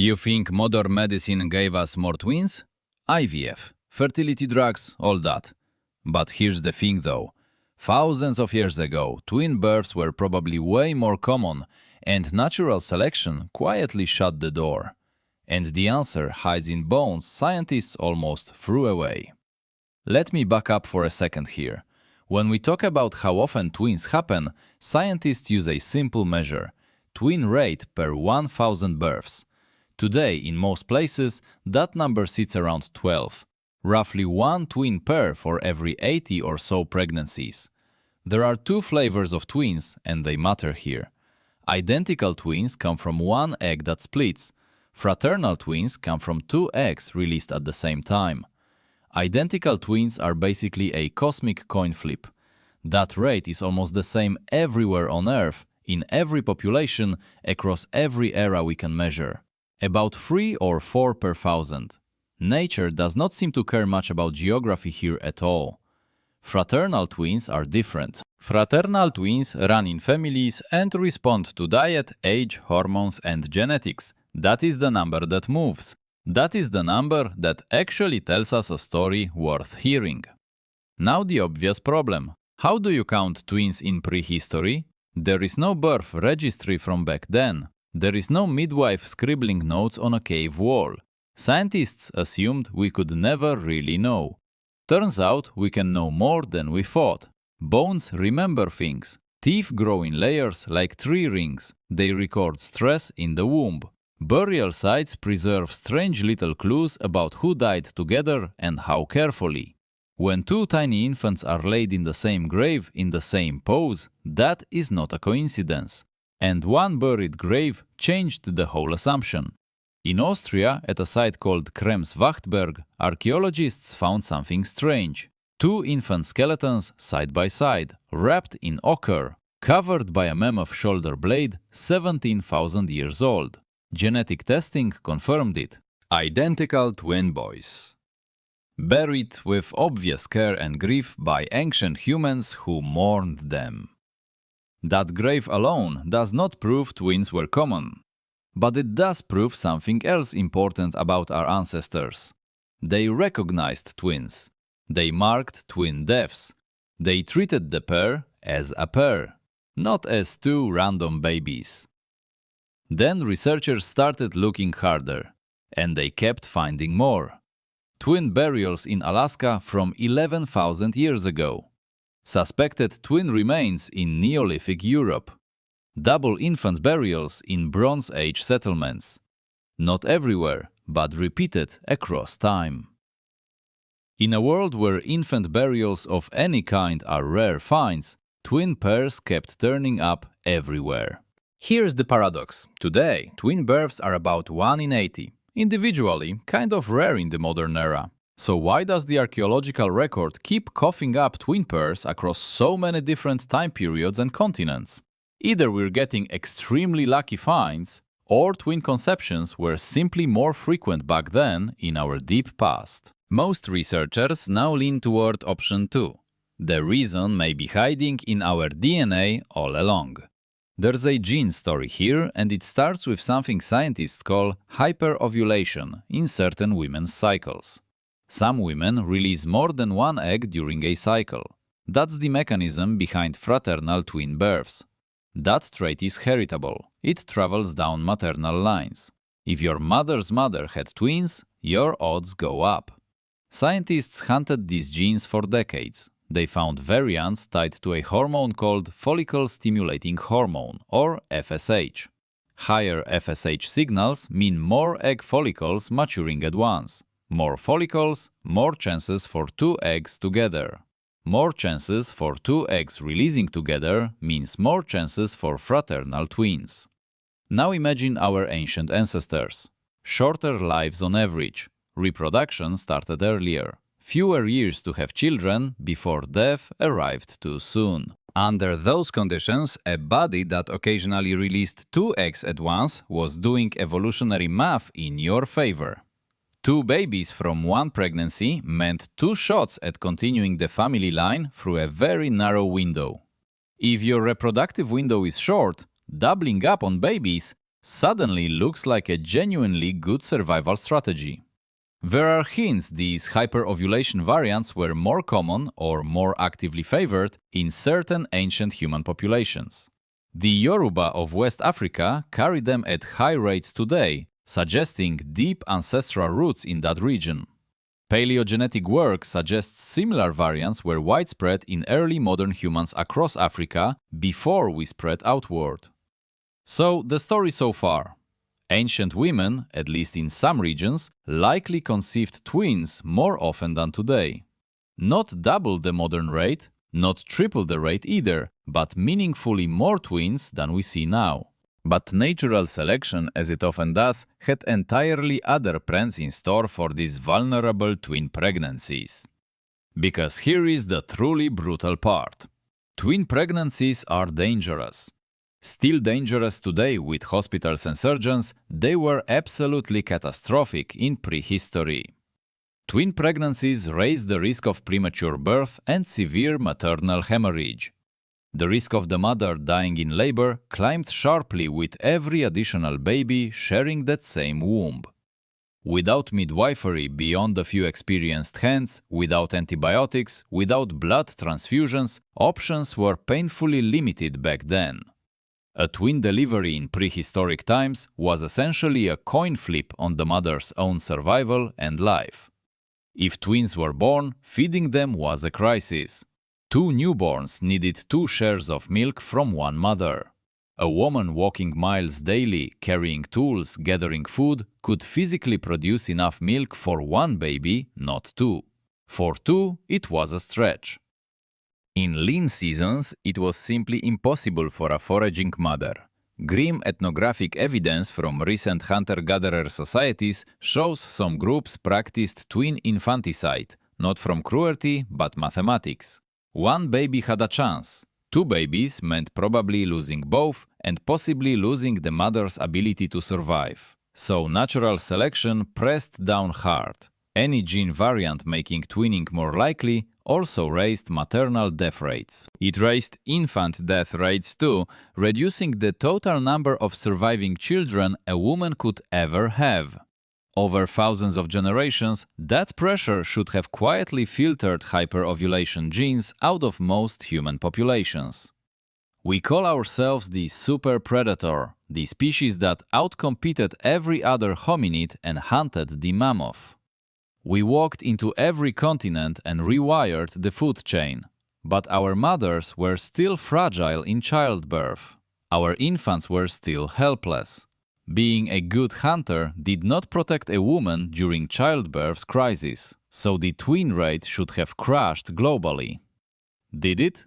You think modern medicine gave us more twins? IVF, fertility drugs, all that. But here's the thing though. Thousands of years ago, twin births were probably way more common, and natural selection quietly shut the door. And the answer hides in bones scientists almost threw away. Let me back up for a second here. When we talk about how often twins happen, scientists use a simple measure: twin rate per 1,000 births. Today, in most places, that number sits around 12, roughly one twin pair for every 80 or so pregnancies. There are two flavors of twins, and they matter here. Identical twins come from one egg that splits. Fraternal twins come from two eggs released at the same time. Identical twins are basically a cosmic coin flip. That rate is almost the same everywhere on Earth, in every population, across every era we can measure. About 3 or 4 per thousand. Nature does not seem to care much about geography here at all. Fraternal twins are different. Fraternal twins run in families and respond to diet, age, hormones, and genetics. That is the number that moves. That is the number that actually tells us a story worth hearing. Now the obvious problem. How do you count twins in prehistory? There is no birth registry from back then. There is no midwife scribbling notes on a cave wall. Scientists assumed we could never really know. Turns out we can know more than we thought. Bones remember things. Teeth grow in layers like tree rings. They record stress in the womb. Burial sites preserve strange little clues about who died together and how carefully. When two tiny infants are laid in the same grave in the same pose, that is not a coincidence. And one buried grave changed the whole assumption. In Austria, at a site called Kremswachtberg, archaeologists found something strange. Two infant skeletons side by side, wrapped in ochre, covered by a mammoth shoulder blade 17,000 years old. Genetic testing confirmed it. Identical twin boys. Buried with obvious care and grief by ancient humans who mourned them. That grave alone does not prove twins were common. But it does prove something else important about our ancestors. They recognized twins. They marked twin deaths. They treated the pair as a pair, not as two random babies. Then researchers started looking harder, and they kept finding more. Twin burials in Alaska from 11,000 years ago. Suspected twin remains in Neolithic Europe. Double infant burials in Bronze Age settlements. Not everywhere, but repeated across time. In a world where infant burials of any kind are rare finds, twin pairs kept turning up everywhere. Here's the paradox. Today, twin births are about 1 in 80. Individually, kind of rare in the modern era. So why does the archaeological record keep coughing up twin pairs across so many different time periods and continents? Either we're getting extremely lucky finds, or twin conceptions were simply more frequent back then in our deep past. Most researchers now lean toward option 2. The reason may be hiding in our DNA all along. There's a gene story here, and it starts with something scientists call hyperovulation in certain women's cycles. Some women release more than one egg during a cycle. That's the mechanism behind fraternal twin births. That trait is heritable. It travels down maternal lines. If your mother's mother had twins, your odds go up. Scientists hunted these genes for decades. They found variants tied to a hormone called follicle-stimulating hormone, or FSH. Higher FSH signals mean more egg follicles maturing at once. More follicles, more chances for two eggs together. More chances for two eggs releasing together means more chances for fraternal twins. Now imagine our ancient ancestors. Shorter lives on average. Reproduction started earlier. Fewer years to have children before death arrived too soon. Under those conditions, a body that occasionally released two eggs at once was doing evolutionary math in your favor. Two babies from one pregnancy meant two shots at continuing the family line through a very narrow window. If your reproductive window is short, doubling up on babies suddenly looks like a genuinely good survival strategy. There are hints these hyperovulation variants were more common or more actively favored in certain ancient human populations. The Yoruba of West Africa carry them at high rates today, suggesting deep ancestral roots in that region. Paleogenetic work suggests similar variants were widespread in early modern humans across Africa before we spread outward. So, the story so far. Ancient women, at least in some regions, likely conceived twins more often than today. Not double the modern rate, not triple the rate either, but meaningfully more twins than we see now. But natural selection, as it often does, had entirely other plans in store for these vulnerable twin pregnancies. Because here is the truly brutal part. Twin pregnancies are dangerous. Still dangerous today with hospitals and surgeons, they were absolutely catastrophic in prehistory. Twin pregnancies raise the risk of premature birth and severe maternal hemorrhage. The risk of the mother dying in labor climbed sharply with every additional baby sharing that same womb. Without midwifery beyond a few experienced hands, without antibiotics, without blood transfusions, options were painfully limited back then. A twin delivery in prehistoric times was essentially a coin flip on the mother's own survival and life. If twins were born, feeding them was a crisis. 2 newborns needed 2 shares of milk from one mother. A woman walking miles daily, carrying tools, gathering food, could physically produce enough milk for 1 baby, not 2. For 2, it was a stretch. In lean seasons, it was simply impossible for a foraging mother. Grim ethnographic evidence from recent hunter-gatherer societies shows some groups practiced twin infanticide, not from cruelty but mathematics. 1 baby had a chance. 2 babies meant probably losing both and possibly losing the mother's ability to survive. So natural selection pressed down hard. Any gene variant making twinning more likely also raised maternal death rates. It raised infant death rates too, reducing the total number of surviving children a woman could ever have. Over thousands of generations, that pressure should have quietly filtered hyperovulation genes out of most human populations. We call ourselves the super predator, the species that outcompeted every other hominid and hunted the mammoth. We walked into every continent and rewired the food chain. But our mothers were still fragile in childbirth. Our infants were still helpless. Being a good hunter did not protect a woman during childbirth's crisis, so the twin rate should have crashed globally. Did it?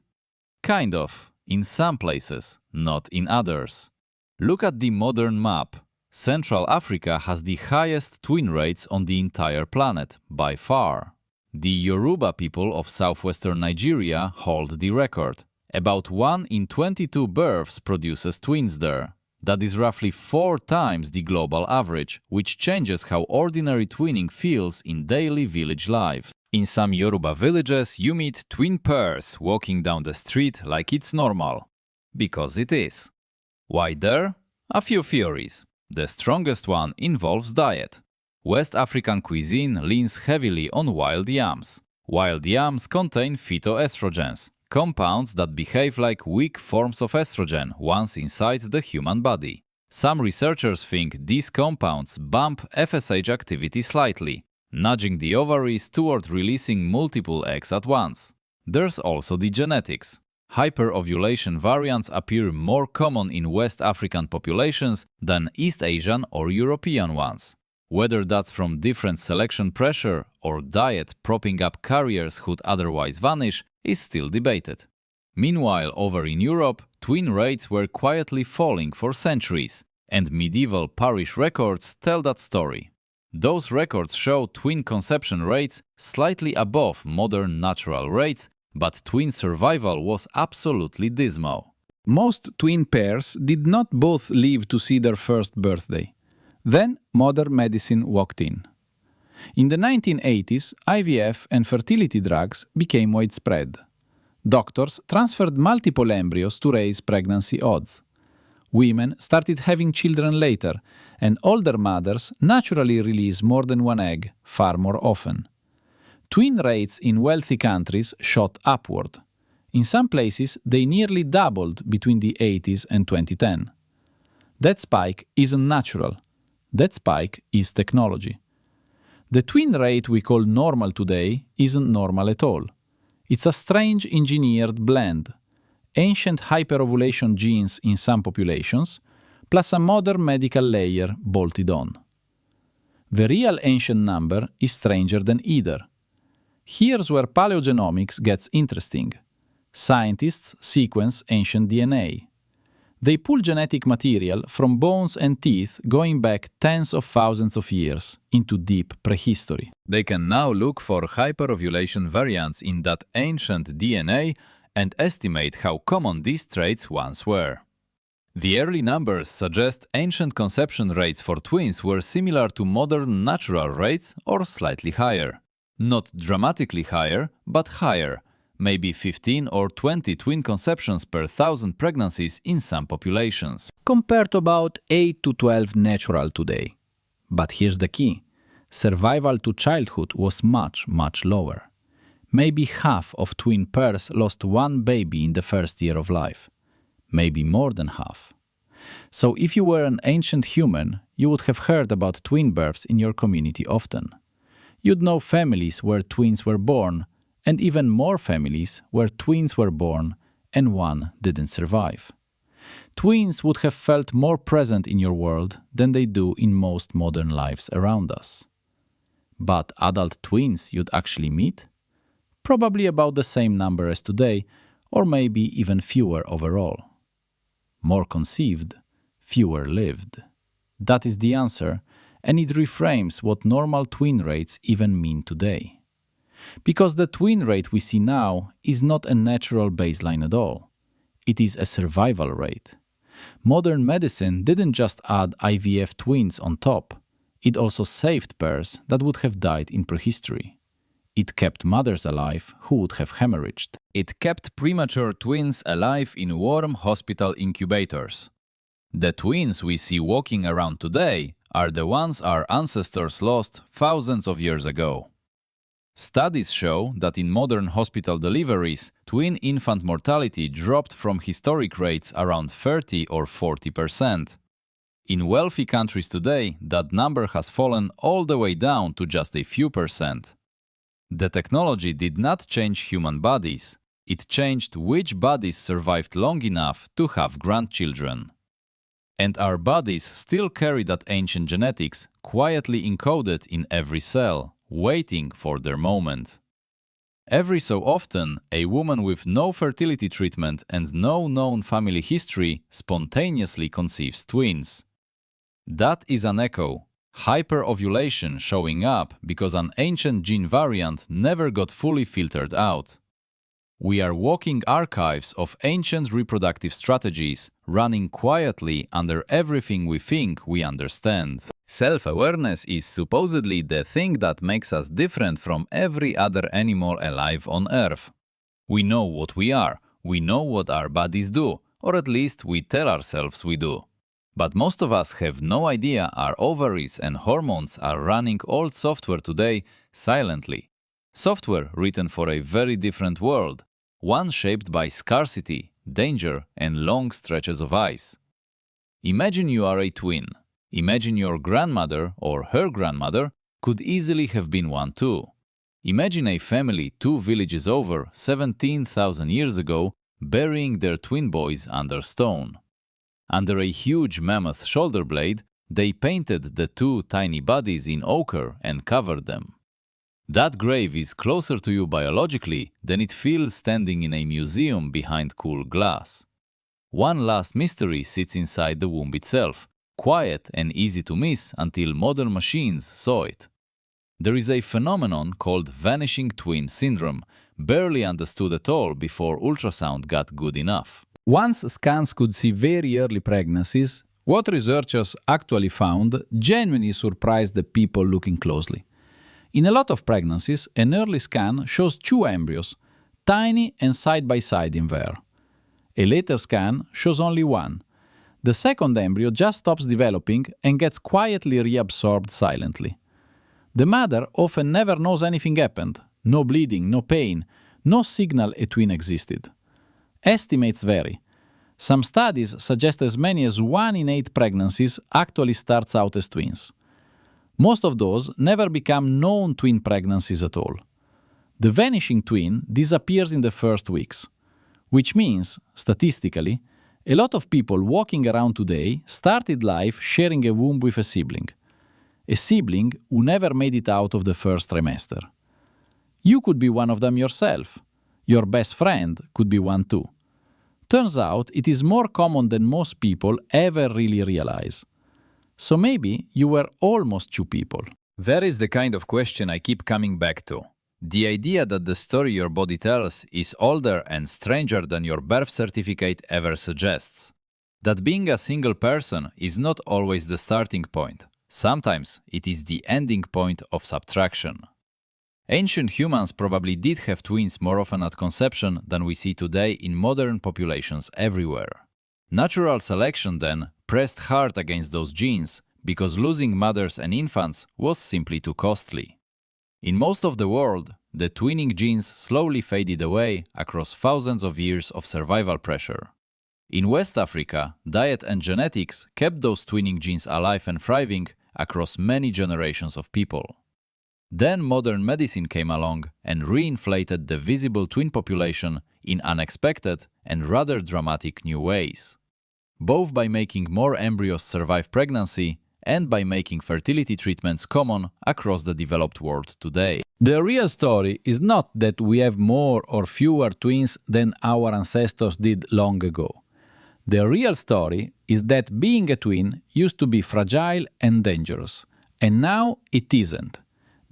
Kind of, in some places, not in others. Look at the modern map. Central Africa has the highest twin rates on the entire planet, by far. The Yoruba people of southwestern Nigeria hold the record. About 1 in 22 births produces twins there. That is roughly 4 times the global average, which changes how ordinary twinning feels in daily village life. In some Yoruba villages, you meet twin pairs walking down the street like it's normal. Because it is. Why there? A few theories. The strongest one involves diet. West African cuisine leans heavily on wild yams. Wild yams contain phytoestrogens, compounds that behave like weak forms of estrogen once inside the human body. Some researchers think these compounds bump FSH activity slightly, nudging the ovaries toward releasing multiple eggs at once. There's also the genetics. Hyperovulation variants appear more common in West African populations than East Asian or European ones. Whether that's from different selection pressure or diet propping up carriers who'd otherwise vanish is still debated. Meanwhile, over in Europe, twin rates were quietly falling for centuries, and medieval parish records tell that story. Those records show twin conception rates slightly above modern natural rates, but twin survival was absolutely dismal. Most twin pairs did not both live to see their first birthday. Then modern medicine walked in. In the 1980s, IVF and fertility drugs became widespread. Doctors transferred multiple embryos to raise pregnancy odds. Women started having children later, and older mothers naturally release more than one egg far more often. Twin rates in wealthy countries shot upward. In some places, they nearly doubled between the 80s and 2010. That spike isn't natural. That spike is technology. The twin rate we call normal today isn't normal at all. It's a strange engineered blend. Ancient hyperovulation genes in some populations, plus a modern medical layer bolted on. The real ancient number is stranger than either. Here's where paleogenomics gets interesting. Scientists sequence ancient DNA. They pull genetic material from bones and teeth going back tens of thousands of years into deep prehistory. They can now look for hyperovulation variants in that ancient DNA and estimate how common these traits once were. The early numbers suggest ancient conception rates for twins were similar to modern natural rates or slightly higher. Not dramatically higher, but higher, maybe 15 or 20 twin conceptions per 1,000 pregnancies in some populations. Compared to about 8 to 12 natural today. But here's the key. Survival to childhood was much, much lower. Maybe half of twin pairs lost one baby in the first year of life. Maybe more than half. So if you were an ancient human, you would have heard about twin births in your community often. You'd know families where twins were born, and even more families where twins were born and one didn't survive. Twins would have felt more present in your world than they do in most modern lives around us. But adult twins you'd actually meet? Probably about the same number as today, or maybe even fewer overall. More conceived, fewer lived. That is the answer, and it reframes what normal twin rates even mean today. Because the twin rate we see now is not a natural baseline at all. It is a survival rate. Modern medicine didn't just add IVF twins on top. It also saved pairs that would have died in prehistory. It kept mothers alive who would have hemorrhaged. It kept premature twins alive in warm hospital incubators. The twins we see walking around today are the ones our ancestors lost thousands of years ago. Studies show that in modern hospital deliveries, twin infant mortality dropped from historic rates around 30 or 40%. In wealthy countries today, that number has fallen all the way down to just a few percent. The technology did not change human bodies. It changed which bodies survived long enough to have grandchildren. And our bodies still carry that ancient genetics quietly encoded in every cell, waiting for their moment. Every so often, a woman with no fertility treatment and no known family history spontaneously conceives twins. That is an echo, hyperovulation showing up because an ancient gene variant never got fully filtered out. We are walking archives of ancient reproductive strategies running quietly under everything we think we understand. Self-awareness is supposedly the thing that makes us different from every other animal alive on Earth. We know what we are, we know what our bodies do, or at least we tell ourselves we do. But most of us have no idea our ovaries and hormones are running old software today silently. Software written for a very different world, one shaped by scarcity, danger, and long stretches of ice. Imagine you are a twin. Imagine your grandmother or her grandmother could easily have been one too. Imagine a family 2 villages over 17,000 years ago burying their twin boys under stone. Under a huge mammoth shoulder blade, they painted the 2 tiny bodies in ochre and covered them. That grave is closer to you biologically than it feels standing in a museum behind cool glass. One last mystery sits inside the womb itself, quiet and easy to miss until modern machines saw it. There is a phenomenon called vanishing twin syndrome, barely understood at all before ultrasound got good enough. Once scans could see very early pregnancies, what researchers actually found genuinely surprised the people looking closely. In a lot of pregnancies, an early scan shows 2 embryos, tiny and side by side in there. A later scan shows only one. The second embryo just stops developing and gets quietly reabsorbed silently. The mother often never knows anything happened. No bleeding, no pain, no signal a twin existed. Estimates vary. Some studies suggest as many as 1 in 8 pregnancies actually starts out as twins. Most of those never become known twin pregnancies at all. The vanishing twin disappears in the first weeks, which means, statistically, a lot of people walking around today started life sharing a womb with a sibling who never made it out of the first trimester. You could be one of them yourself. Your best friend could be one too. Turns out it is more common than most people ever really realize. So maybe you were almost two people. That is the kind of question I keep coming back to. The idea that the story your body tells is older and stranger than your birth certificate ever suggests. That being a single person is not always the starting point. Sometimes it is the ending point of subtraction. Ancient humans probably did have twins more often at conception than we see today in modern populations everywhere. Natural selection, then, pressed hard against those genes because losing mothers and infants was simply too costly. In most of the world, the twinning genes slowly faded away across thousands of years of survival pressure. In West Africa, diet and genetics kept those twinning genes alive and thriving across many generations of people. Then modern medicine came along and reinflated the visible twin population in unexpected and rather dramatic new ways, both by making more embryos survive pregnancy and by making fertility treatments common across the developed world today. The real story is not that we have more or fewer twins than our ancestors did long ago. The real story is that being a twin used to be fragile and dangerous, and now it isn't.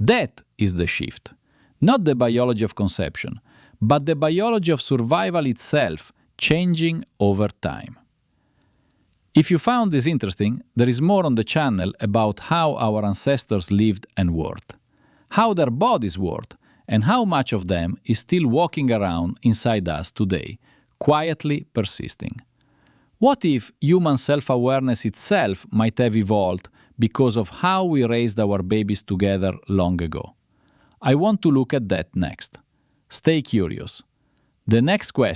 That is the shift. Not the biology of conception, but the biology of survival itself changing over time. If you found this interesting, there is more on the channel about how our ancestors lived and worked, how their bodies worked, and how much of them is still walking around inside us today, quietly persisting. What if human self-awareness itself might have evolved because of how we raised our babies together long ago? I want to look at that next. Stay curious. The next question